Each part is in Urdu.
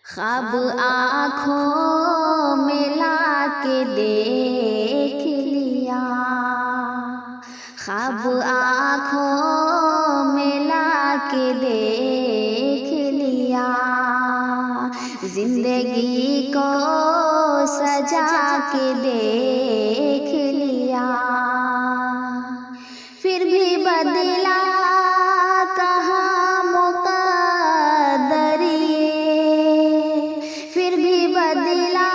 خواب آنکھوں میں لا کے دیکھ لیا، خواب آنکھوں میں لا کے دیکھ لیا، زندگی کو سجا کے دیکھ لیا، پھر بھی بدلا کہاں مقدر یہ، پھر بھی بدلا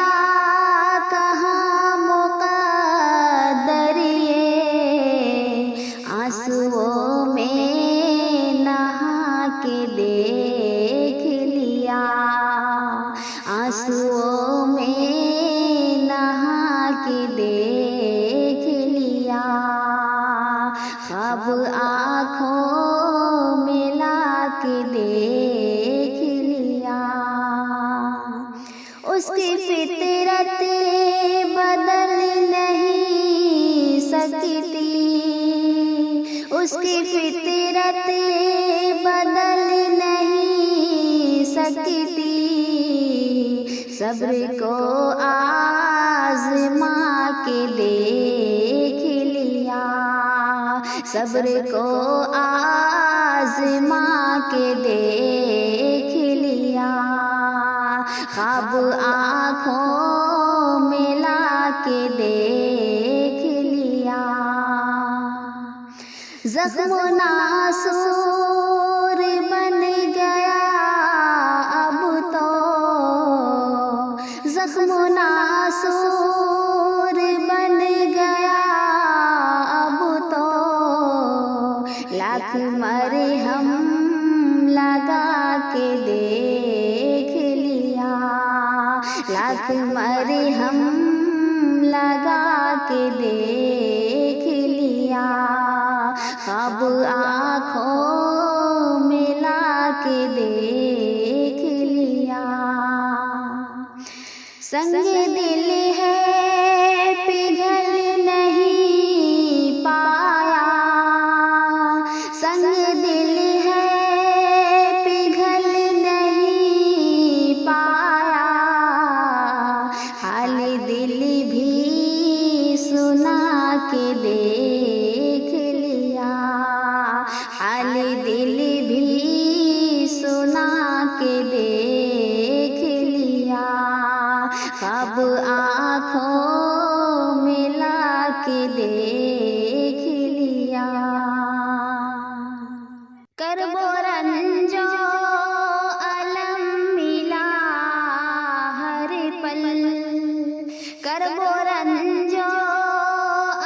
کہاں مقدر یہ، آنسوؤں میں نہا کے دیکھ لیا، آنسوؤں میں نہا کے دیکھ لیا، خواب آنکھوں میں لا کے دیکھ لیا، اس کی فطرت بدل نہیں سکتی، اس کی فطرت بدل نہیں سکتی، صبر کو آزما کے دیکھ لیا، صبر کو آزما کے دیکھ لیا، خواب آنکھوں میں لا کے دیکھ لیا، زخم ناسور بن گیا اب تو، زخم ناسور بن گیا اب تو، لاکھ مرہم لگا کے دیکھ لیا، لاکھ مرہم لگا کے دیکھ لیا، خواب آنکھوں میں لا کے دیکھ لیا، سنگ دل ہے پگھل نہیں پایا، سنگ دل ہے پگھل نہیں پایا، حال دل بھی سنا کے دیکھ لیا، حال دل بھی سنا کے دیکھ لیا، خواب آنکھوں میں لا کے دیکھ لیا، کرب و رنج و الم ملا ہر پل، کرب و رنج و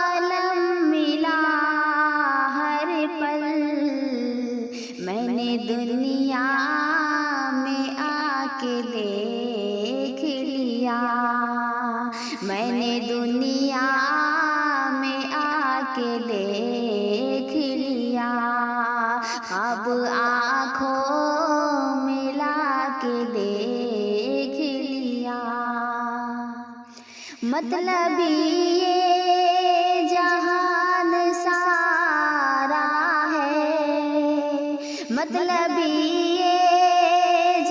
الم ملا ہر پل، میں نے دنیا میں آ کے دیکھ لیا، میں نے دنیا میں آ کے دیکھ لیا، خواب آنکھوں میں لا کے دیکھ لیا، مطلبی یہ جہان سارا ہے، مطلبی یہ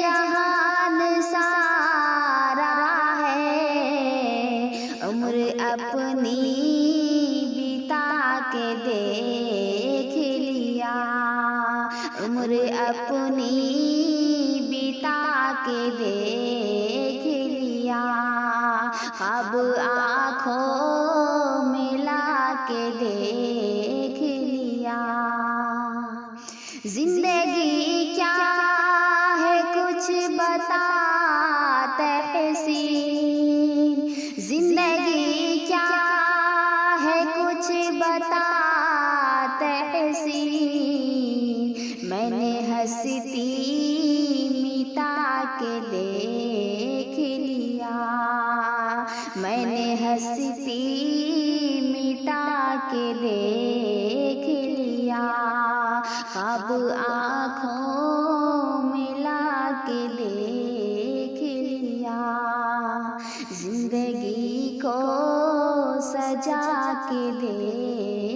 جہان سارا ہے، عمر اپنی بتا کے دیکھ لیا، عمر اپنی بتا کے دیکھ لیا، خواب آنکھوں میں لا کے دیکھ لیا، زندگی کیا ہے کچھ بتا تحسین، زندگی کیا ہے کچھ بتا تحسین، میں نے ہستی مٹا کے دیکھ لیا، میں نے ہستی مٹا کے دیکھ لیا، خواب آنکھوں میں لا کے دیکھ لیا، زندگی کو سجا کے دیکھ